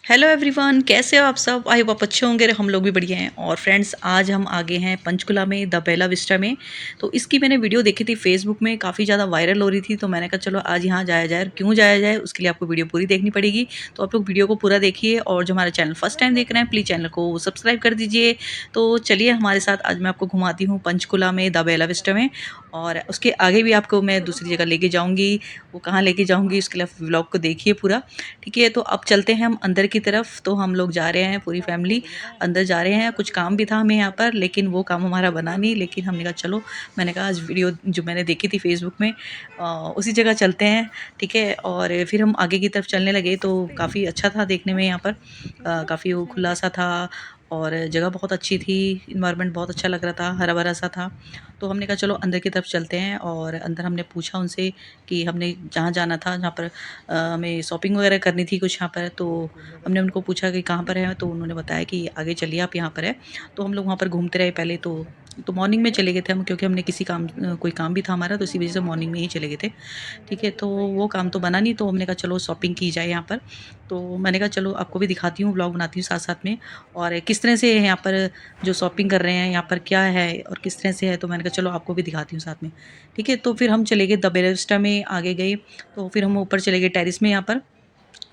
Hello everyone, कैसे हो आप सब। आई होप आप अच्छे होंगे। हम लोग भी बढ़िया हैं। और फ्रेंड्स, आज हम आगे हैं पंचकुला में, द बेला विस्टा में। तो इसकी मैंने वीडियो देखी थी फेसबुक में, काफ़ी ज़्यादा वायरल हो रही थी। तो मैंने कहा चलो आज यहाँ जाया जाए। क्यों जाया जाए, उसके लिए आपको वीडियो पूरी देखनी पड़ेगी। तो आप लोग वीडियो को पूरा देखिए। और जो हमारे चैनल फर्स्ट टाइम देख रहे हैं, प्लीज़ चैनल को सब्सक्राइब कर दीजिए। तो चलिए हमारे साथ, आज मैं आपको घुमाती हूँ पंचकुला में, द बेला विस्टा में। और उसके आगे भी आपको मैं दूसरी जगह लेके जाऊँगी। वो कहाँ लेके जाऊँगी, उसके लिए आप व्लॉग को देखिए पूरा। ठीक है, तो अब चलते हैं हम अंदर की तरफ। तो हम लोग जा रहे हैं, पूरी फैमिली अंदर जा रहे हैं। कुछ काम भी था हमें यहाँ पर, लेकिन वो काम हमारा बना नहीं। लेकिन हमने कहा चलो, मैंने कहा आज वीडियो जो मैंने देखी थी फेसबुक में, उसी जगह चलते हैं। ठीक है, और फिर हम आगे की तरफ चलने लगे। तो काफ़ी अच्छा था देखने में, यहाँ पर काफ़ी वो खुला सा था। और जगह बहुत अच्छी थी, इन्वायरमेंट बहुत अच्छा लग रहा था, हरा भरा सा था। तो हमने कहा चलो अंदर की तरफ चलते हैं। और अंदर हमने पूछा उनसे कि हमने जहाँ जाना था, जहाँ पर हमें शॉपिंग वगैरह करनी थी कुछ यहाँ पर। तो हमने उनको पूछा कि कहाँ पर है, तो उन्होंने बताया कि आगे चलिए आप, यहाँ पर है। तो हम लोग वहाँ पर घूमते रहे पहले तो मॉर्निंग में चले गए थे हम, क्योंकि हमने किसी काम कोई काम भी था हमारा, तो इसी वजह से मॉर्निंग में ही चले गए थे। ठीक है, तो वो काम तो बना नहीं। तो हमने कहा चलो शॉपिंग की जाए यहाँ पर। तो मैंने कहा चलो आपको भी दिखाती हूँ, ब्लॉग बनाती हूँ साथ साथ में। और किस तरह से है यहाँ पर जो शॉपिंग कर रहे हैं, यहाँ पर क्या है और किस तरह से है, तो मैंने कहा चलो आपको भी दिखाती हूँ साथ में। ठीक है, तो फिर हम चले गए द बेला विस्टा में, आगे गए। तो फिर हम ऊपर चले गए टेरिस में, यहाँ पर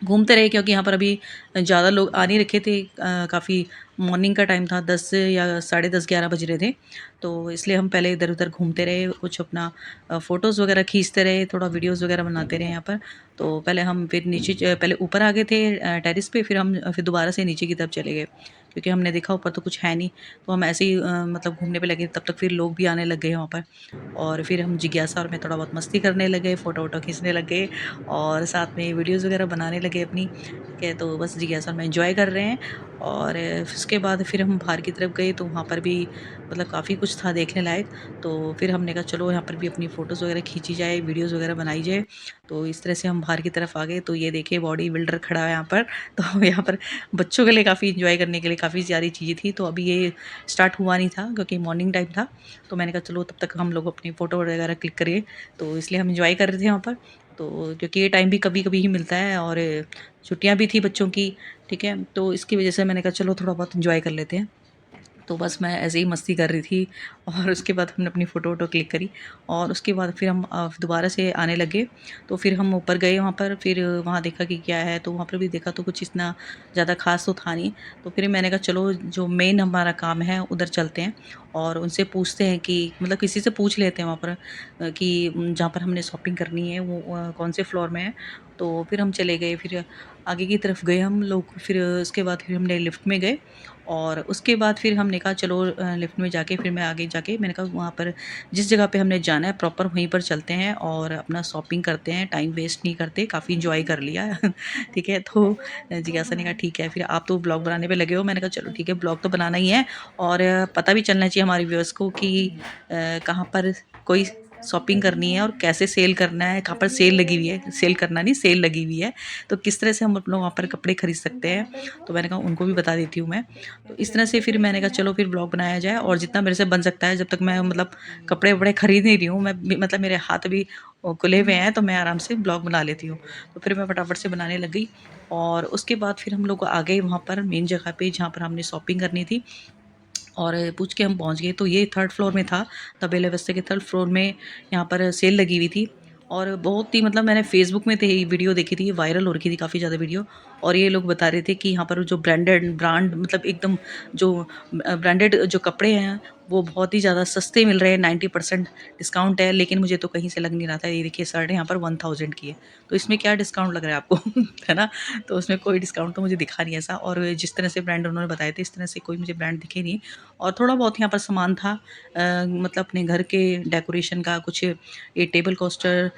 घूमते रहे, क्योंकि यहाँ पर अभी ज़्यादा लोग आ नहीं रखे थे। काफ़ी मॉर्निंग का टाइम था, 10 या साढ़े 10 11 बज रहे थे। तो इसलिए हम पहले इधर उधर घूमते रहे, कुछ अपना फ़ोटोज़ वगैरह खींचते रहे, थोड़ा वीडियोज़ वगैरह बनाते रहे यहाँ पर। तो पहले हम फिर नीचे पहले ऊपर आ गए थे टेरिस पे। फिर हम फिर दोबारा से नीचे की तरफ चले गए, क्योंकि हमने देखा ऊपर तो कुछ है नहीं। तो हम ऐसे ही मतलब घूमने पे लगे। तब तक फिर लोग भी आने लग गए वहाँ पर। और फिर हम जिज्ञासा और मैं थोड़ा बहुत मस्ती करने लगे, फ़ोटो वोटो खींचने लगे। और साथ में वीडियोज़ वगैरह बनाने लगे अपनी। ठीक है, तो बस जिज्ञासा और मैं एंजॉय कर रहे हैं। और उसके बाद फिर हम बाहर की तरफ गए, तो वहाँ पर भी मतलब काफ़ी कुछ था देखने लायक। तो फिर हमने कहा चलो यहाँ पर भी अपनी फ़ोटोज़ वगैरह खींची जाए, वीडियोज़ वगैरह बनाई जाए। तो इस तरह से हम बाहर की तरफ आ गए। तो ये देखिए बॉडी बिल्डर खड़ा है यहाँ पर। तो यहाँ पर बच्चों के लिए काफ़ी एंजॉय करने के लिए काफ़ी सारी चीज़ें थी। तो अभी ये स्टार्ट हुआ नहीं था, क्योंकि मॉर्निंग टाइम था। तो मैंने कहा चलो तब तक हम लोग अपनी फ़ोटो वगैरह क्लिक करिए। तो इसलिए हम एंजॉय कर रहे थे वहाँ पर। तो क्योंकि ये टाइम भी कभी-कभी ही मिलता है, और छुट्टियाँ भी थी बच्चों की। ठीक है, तो इसकी वजह से मैंने कहा चलो थोड़ा बहुत एंजॉय कर लेते हैं। तो बस मैं ऐसे ही मस्ती कर रही थी। और उसके बाद हमने अपनी फ़ोटो वोटो क्लिक करी। और उसके बाद फिर हम दोबारा से आने लगे। तो फिर हम ऊपर गए वहाँ पर। फिर वहाँ देखा कि क्या है, तो वहाँ पर भी देखा तो कुछ इतना ज़्यादा ख़ास तो था नहीं। तो फिर मैंने कहा चलो जो मेन हमारा काम है उधर चलते हैं। और उनसे पूछते हैं कि मतलब किसी से पूछ लेते हैं वहाँ पर कि जहाँ पर हमने शॉपिंग करनी है वो कौन से फ्लोर में है। तो फिर हम चले गए, फिर आगे की तरफ गए हम लोग। फिर उसके बाद फिर हमने लिफ्ट में गए। और उसके बाद फिर हमने कहा चलो लिफ्ट में जाके फिर मैं आगे जाके मैंने कहा वहाँ पर जिस जगह पे हमने जाना है प्रॉपर वहीं पर चलते हैं और अपना शॉपिंग करते हैं, टाइम वेस्ट नहीं करते। काफ़ी इंजॉय कर लिया। ठीक है, तो जिज्ञासा ने कहा ठीक है, फिर आप तो ब्लॉग बनाने पे लगे हो। मैंने कहा चलो ठीक है, ब्लॉग तो बनाना ही है। और पता भी चलना चाहिए हमारे व्यूअर्स को कि कहाँ पर कोई शॉपिंग करनी है और कैसे सेल करना है, कहाँ पर सेल लगी हुई है, सेल करना नहीं, सेल लगी हुई है। तो किस तरह से हम लोग वहाँ पर कपड़े खरीद सकते हैं। तो मैंने कहा उनको भी बता देती हूँ मैं। तो इस तरह से फिर मैंने कहा चलो फिर ब्लॉग बनाया जाए, और जितना मेरे से बन सकता है, जब तक मैं मतलब कपड़े वपड़े खरीद नहीं रही हूँ मैं मतलब मेरे हाथ भी खुले हुए हैं, तो मैं आराम से ब्लॉग बना लेती हूँ। तो फिर मैं फटाफट से बनाने लग गई। और उसके बाद फिर हम लोग आ गए वहाँ पर मेन जगह पे, जहाँ पर हमने शॉपिंग करनी थी। और पूछ के हम पहुँच गए। तो ये थर्ड फ्लोर में था, तबेले वस्ते के थर्ड फ्लोर में यहाँ पर सेल लगी हुई थी। और बहुत ही मतलब मैंने फेसबुक में थी वीडियो देखी थी, वायरल हो रखी थी काफ़ी ज़्यादा वीडियो। और ये लोग बता रहे थे कि यहाँ पर जो ब्रांड मतलब एकदम जो ब्रांडेड जो कपड़े हैं वो बहुत ही ज़्यादा सस्ते मिल रहे हैं, 90% डिस्काउंट है। लेकिन मुझे तो कहीं से लग नहीं रहा था। ये देखिए शर्ट यहाँ पर 1000 की है, तो इसमें क्या डिस्काउंट लग रहा है आपको। है ना। तो उसमें कोई डिस्काउंट तो मुझे दिखा नहीं ऐसा। और जिस तरह से ब्रांड उन्होंने बताए थे, इस तरह से कोई मुझे ब्रांड दिखे नहीं। और थोड़ा बहुत यहाँ पर सामान था, मतलब अपने घर के डेकोरेशन का कुछ, ये टेबल कोस्टर,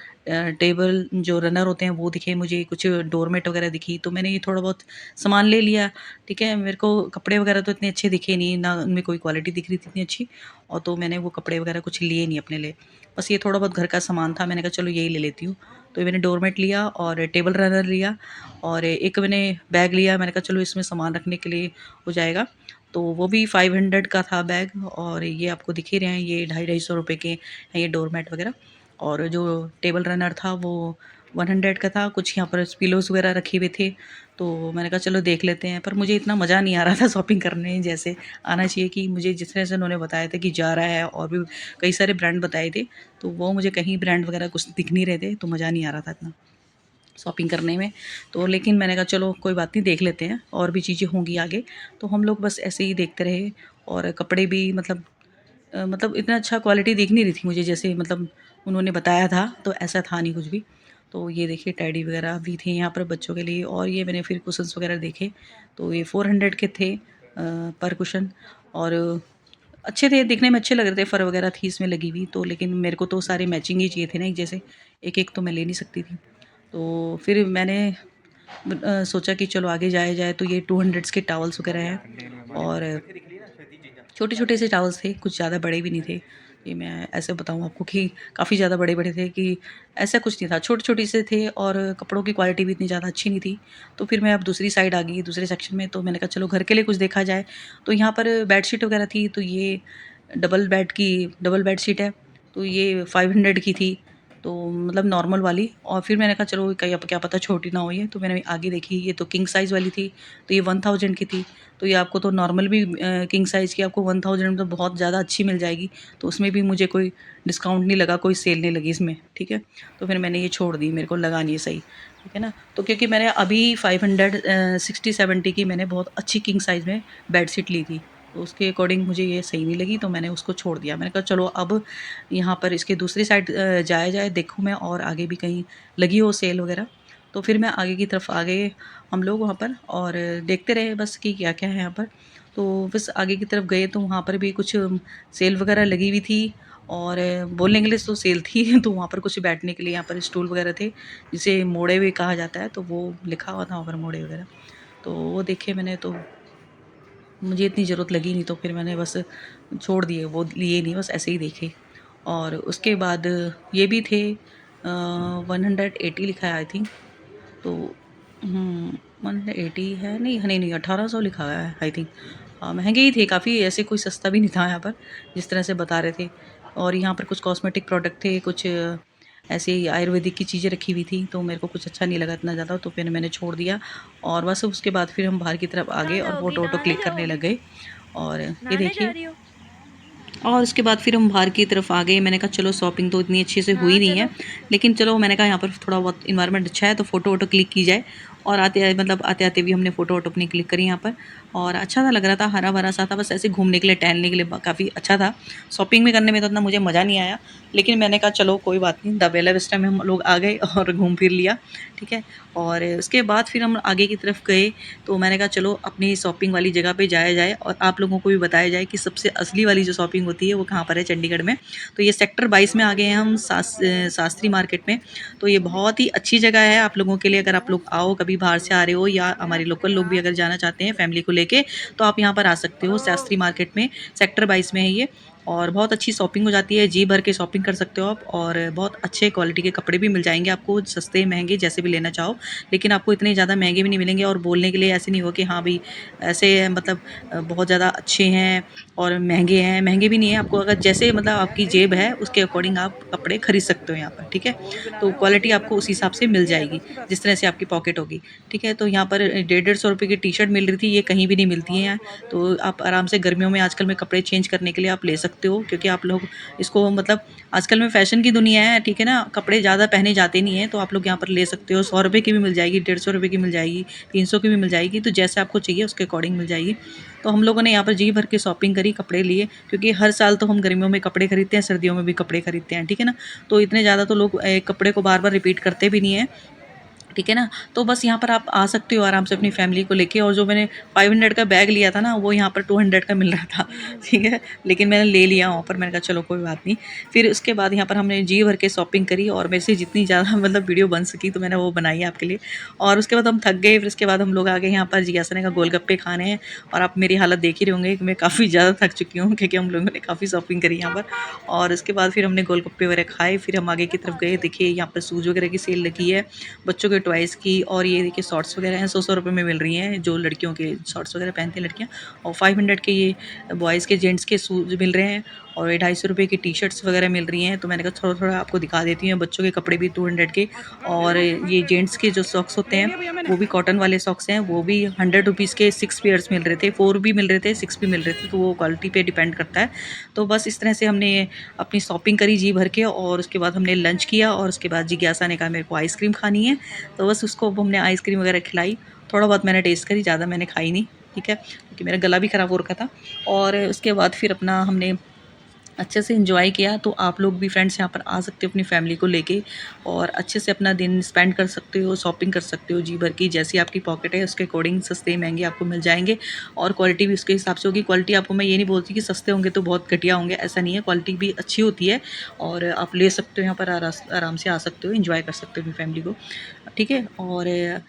टेबल जो रनर होते हैं वो दिखे मुझे, कुछ डोरमेट वगैरह दिखी। तो मैंने ये थोड़ा बहुत सामान ले लिया। ठीक है, मेरे को कपड़े वगैरह तो इतने अच्छे दिखे नहीं, ना उनमें कोई क्वालिटी दिख रही थी इतनी अच्छी। और तो मैंने वो कपड़े वगैरह कुछ लिए नहीं अपने लिए। बस ये थोड़ा बहुत घर का सामान था, मैंने कहा चलो यही ले लेती हूँ। तो ये मैंने डोरमेट लिया और टेबल रनर लिया। और एक मैंने बैग लिया, मैंने कहा चलो इसमें सामान रखने के लिए हो जाएगा। तो वो भी 500 का था बैग। और ये आपको दिख ही रहे हैं, ये 250-250 के हैं ये डोरमेट वगैरह। और जो टेबल रनर था वो 100 का था। कुछ यहाँ पर पिलोज़ वगैरह रखे हुए थे। तो मैंने कहा चलो देख लेते हैं, पर मुझे इतना मज़ा नहीं आ रहा था शॉपिंग करने में जैसे आना चाहिए, कि मुझे जिस तरह से उन्होंने बताया था कि जा रहा है और भी कई सारे ब्रांड बताए थे, तो वो मुझे कहीं ब्रांड वगैरह कुछ दिख नहीं रहे थे, तो मज़ा नहीं आ रहा था इतना शॉपिंग करने में। तो लेकिन मैंने कहा चलो कोई बात नहीं, देख लेते हैं और भी चीज़ें होंगी आगे। तो हम लोग बस ऐसे ही देखते रहे, और कपड़े भी मतलब इतना अच्छा क्वालिटी दिख नहीं रही थी मुझे, जैसे मतलब उन्होंने बताया था तो ऐसा था नहीं कुछ भी। तो ये देखिए टेडी वगैरह भी थे यहाँ पर बच्चों के लिए, और ये मैंने फिर कुशन्स वगैरह देखे, तो ये 400 के थे पर कुशन, और अच्छे थे, दिखने में अच्छे लग रहे थे, फर वगैरह थी इसमें लगी हुई। तो लेकिन मेरे को तो सारे मैचिंग ही चाहिए थे ना एक जैसे, एक एक तो मैं ले नहीं सकती थी। तो फिर मैंने सोचा कि चलो आगे जाया जाए, तो ये 200 के टॉवल्स वगैरह हैं, और छोटे-छोटे से टॉवल्स थे, कुछ ज़्यादा बड़े भी नहीं थे। ये मैं ऐसे बताऊँ आपको कि काफ़ी ज़्यादा बड़े-बड़े थे, कि ऐसा कुछ नहीं था, छोटे-छोटे से थे, और कपड़ों की क्वालिटी भी इतनी ज़्यादा अच्छी नहीं थी। तो फिर मैं अब दूसरी साइड आ गई, दूसरे सेक्शन में, तो मैंने कहा चलो घर के लिए कुछ देखा जाए। तो यहाँ पर बेडशीट वगैरह थी, तो ये डबल बेडशीट है, तो ये 500 की थी, तो मतलब नॉर्मल वाली। और फिर मैंने कहा चलो कहीं अब क्या पता छोटी ना हो ये, तो मैंने आगे देखी, ये तो किंग साइज़ वाली थी, तो ये 1000 की थी। तो ये आपको तो नॉर्मल भी किंग साइज़ की आपको 1000 में तो बहुत ज़्यादा अच्छी मिल जाएगी। तो उसमें भी मुझे कोई डिस्काउंट नहीं लगा, कोई सेल नहीं लगी इसमें, ठीक है। तो फिर मैंने ये छोड़ दी, मेरे को लगा नहीं सही, ठीक है ना। तो क्योंकि मैंने अभी 560-70 की मैंने बहुत अच्छी किंग साइज़ में बेडशीट ली थी, तो उसके अकॉर्डिंग मुझे ये सही नहीं लगी, तो मैंने उसको छोड़ दिया। मैंने कहा चलो अब यहाँ पर इसके दूसरी साइड जाया जाए, देखूँ मैं और आगे भी कहीं लगी हो सेल वगैरह। तो फिर मैं आगे की तरफ आ गए हम लोग वहाँ पर, और देखते रहे बस कि क्या-क्या है यहाँ पर। तो बस आगे की तरफ गए, तो वहाँ पर भी कुछ सेल वगैरह लगी हुई थी, और बोलने के लिए तो सेल थी तो वहाँ पर कुछ बैठने के लिए यहाँ पर स्टूल वगैरह थे, जिसे मोड़े भी कहा जाता है, तो वो लिखा हुआ था वहाँ पर मोड़े वगैरह। तो वो देखे मैंने, तो मुझे इतनी ज़रूरत लगी नहीं, तो फिर मैंने बस छोड़ दिए, वो लिए नहीं, बस ऐसे ही देखे। और उसके बाद ये भी थे 180 लिखा है आई थिंक, तो 180 है, नहीं, नहीं, नहीं, 1800 लिखा हुआ है आई थिंक। महँगे ही थे काफ़ी, ऐसे कोई सस्ता भी नहीं था यहाँ पर, जिस तरह से बता रहे थे। और यहाँ पर कुछ कॉस्मेटिक प्रोडक्ट थे, कुछ ऐसे ही आयुर्वेदिक की चीज़ें रखी हुई थी, तो मेरे को कुछ अच्छा नहीं लगा इतना ज़्यादा, तो फिर मैंने छोड़ दिया। और बस उसके बाद फिर हम बाहर की तरफ आ गए कहाँ और जाओगी? फ़ोटो-वोटो नहाने क्लिक करने लग जाओगी? गए। और ये नहाने जा देखिए, रही हो? और उसके बाद फिर हम बाहर की तरफ आ गए। मैंने कहा चलो शॉपिंग तो इतनी अच्छे से हुई हाँ नहीं है, चलो। लेकिन चलो मैंने कहा यहाँ पर थोड़ा बहुत इन्वायरमेंट अच्छा है, तो फ़ोटो वोटो क्लिक की जाए। और मतलब आते आते भी हमने फ़ोटो वोटो अपनी क्लिक करी यहाँ पर, और अच्छा सा लग रहा था, हरा भरा सा था, बस ऐसे घूमने के लिए टहलने के लिए काफ़ी अच्छा था। शॉपिंग में करने में तो इतना मुझे मज़ा नहीं आया, लेकिन मैंने कहा चलो कोई बात नहीं, द बेला विस्टा में हम लोग आ गए और घूम फिर लिया, ठीक है। और उसके बाद फिर हम आगे की तरफ गए, तो मैंने कहा चलो अपनी शॉपिंग वाली जगह पे जाया जाए, और आप लोगों को भी बताया जाए कि सबसे असली वाली जो शॉपिंग होती है वो कहाँ पर है चंडीगढ़ में। तो ये सेक्टर 22 में आ गए हैं हम, शास्त्री मार्केट में। तो ये बहुत ही अच्छी जगह है आप लोगों के लिए, अगर आप लोग आओ, कभी बाहर से आ रहे हो, या हमारे लोकल लोग भी अगर जाना चाहते हैं फैमिली को लेके, तो आप यहाँ पर आ सकते हो। शास्त्री मार्केट में सेक्टर 22 में है ये, और बहुत अच्छी शॉपिंग हो जाती है, जी भर के शॉपिंग कर सकते हो आप, और बहुत अच्छे क्वालिटी के कपड़े भी मिल जाएंगे आपको, सस्ते महंगे जैसे भी लेना चाहो। लेकिन आपको इतने ज़्यादा महंगे भी नहीं मिलेंगे, और बोलने के लिए ऐसे नहीं हो कि हाँ भाई ऐसे मतलब बहुत ज़्यादा अच्छे हैं और महंगे हैं, महंगे भी नहीं है। आपको अगर जैसे मतलब आपकी जेब है उसके अकॉर्डिंग आप कपड़े खरीद सकते हो यहाँ पर, ठीक है। तो क्वालिटी आपको उस हिसाब से मिल जाएगी, जिस तरह से आपकी पॉकेट होगी, ठीक है। तो यहाँ पर 150-150 रुपये की टी शर्ट मिल रही थी, ये कहीं भी नहीं मिलती है यहाँ। तो आप आराम से गर्मियों में आजकल में कपड़े चेंज करने के लिए आप ले सकते हो, क्योंकि आप लोग इसको मतलब आजकल में फैशन की दुनिया है, ठीक है ना, कपड़े ज़्यादा पहने जाते नहीं हैं, तो आप लोग यहाँ पर ले सकते हो। 100 रुपये की भी मिल जाएगी, 150 रुपये की मिल जाएगी, 300 की भी मिल जाएगी, तो जैसे आपको चाहिए उसके अकॉर्डिंग मिल जाएगी। तो हम लोगों ने यहाँ पर जी भर के शॉपिंग करी, कपड़े लिए, क्योंकि हर साल तो हम गर्मियों में कपड़े खरीदते हैं, सर्दियों में भी कपड़े खरीदते हैं, ठीक है ना। तो इतने ज़्यादा तो लोग एक कपड़े को बार बार रिपीट करते भी नहीं है, ठीक है ना। तो बस यहाँ पर आप आ सकते हो आराम से अपनी फैमिली को लेके। और जो मैंने 500 का बैग लिया था ना, वो यहाँ पर 200 का मिल रहा था, ठीक है। लेकिन मैंने ले लिया वहाँ पर, मैंने कहा चलो कोई बात नहीं। फिर उसके बाद यहाँ पर हमने जी भर के शॉपिंग करी, और मेरे से जितनी ज़्यादा मतलब वीडियो बन सकी तो मैंने वो बनाई है आपके लिए। और उसके बाद हम थक गए, फिर उसके बाद हम लोग आ गए यहाँ पर जियासने का गोलगप्पे खाने हैं। और आप मेरी हालत देख ही रहे होंगे कि मैं काफ़ी ज़्यादा थक चुकी हूँ, क्योंकि हम लोगों ने काफ़ी शॉपिंग करी यहाँ पर। और उसके बाद फिर हमने गोलगप्पे वगैरह खाए, फिर हम आगे की तरफ गए। देखिए यहाँ पर शूज़ वगैरह की सेल लगी है, बच्चों के टॉयज़ की। और ये देखिए शॉर्ट्स वगैरह हैं, 100-100 रुपये में मिल रही हैं, जो लड़कियों के शॉर्ट्स वगैरह पहनती हैं लड़कियाँ। और 500 के ये बॉयज़ के जेंट्स के शूज़ मिल रहे हैं। और 250 रुपये की टी-शर्ट्स वगैरह मिल रही हैं। तो मैंने कहा थोड़ा-थोड़ा आपको दिखा देती हूँ। बच्चों के कपड़े भी 200 के, और ये जेंट्स के जो सॉक्स होते हैं वो भी कॉटन वाले सॉक्स हैं, वो भी 100 रुपीज़ के 6 पेयर्स मिल रहे थे, 4 भी मिल रहे थे, 6 भी मिल रहे थे, तो वो क्वालिटी पे डिपेंड करता है। तो बस इस तरह से हमने अपनी शॉपिंग करी जी भर के, और उसके बाद हमने लंच किया, और उसके बाद जिज्ञासा ने कहा मेरे को आइसक्रीम खानी है, तो बस उसको अब हमने आइसक्रीम वगैरह खिलाई। थोड़ा बहुत मैंने टेस्ट करी, ज़्यादा मैंने खाई नहीं, ठीक है, क्योंकि मेरा गला भी ख़राब हो रखा था। और उसके बाद फिर अपना हमने अच्छे से एंजॉय किया। तो आप लोग भी फ्रेंड्स यहाँ पर आ सकते हो अपनी फैमिली को लेके, और अच्छे से अपना दिन स्पेंड कर सकते हो, शॉपिंग कर सकते हो जी भर की, जैसी आपकी पॉकेट है उसके अकॉर्डिंग सस्ते महंगे आपको मिल जाएंगे, और क्वालिटी भी उसके हिसाब से होगी। क्वालिटी आपको मैं ये नहीं बोलती कि सस्ते होंगे तो बहुत घटिया होंगे, ऐसा नहीं है, क्वालिटी भी अच्छी होती है, और आप ले सकते हो यहाँ पर आराम से आ सकते हो, इंजॉय कर सकते हो अपनी फैमिली को, ठीक है। और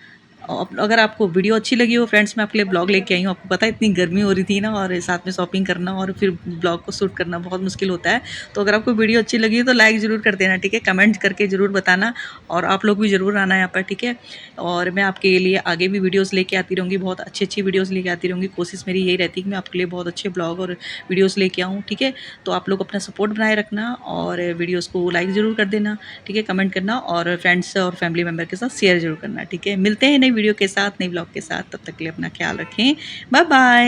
अगर आपको वीडियो अच्छी लगी हो फ्रेंड्स, मैं आपके लिए ब्लॉग लेके आई हूँ। आपको पता है इतनी गर्मी हो रही थी ना, और साथ में शॉपिंग करना और फिर ब्लॉग को शूट करना बहुत मुश्किल होता है। तो अगर आपको वीडियो अच्छी लगी हो तो लाइक ज़रूर कर देना, ठीक है, कमेंट करके ज़रूर बताना, और आप लोग भी ज़रूर आना यहाँ पर, ठीक है। और मैं आपके लिए आगे भी वीडियोज़ लेके आती रहूँगी, बहुत अच्छी वीडियोज़ लेके आती रहूँगी। कोशिश मेरी यही रहती है कि मैं आपके लिए बहुत अच्छे ब्लॉग और वीडियोज़ लेके आऊँ, ठीक है। तो आप लोग अपना सपोर्ट बनाए रखना, और वीडियोज़ को लाइक ज़रूर कर देना, ठीक है, कमेंट करना, और फ्रेंड्स और फैमिली मेम्बर के साथ शेयर ज़रूर करना, ठीक है। मिलते हैं नई वीडियो के साथ, नई ब्लॉग के साथ, तब तक के लिए अपना ख्याल रखें, bye bye.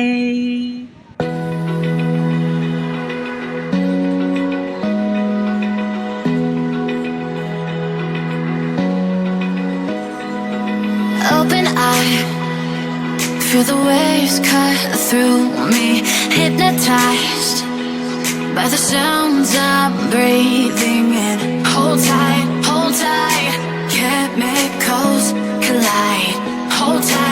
Open eye, feel the waves cut through me, hypnotized by the sounds I'm breathing in. Hold tight, chemicals collide. Hold tight.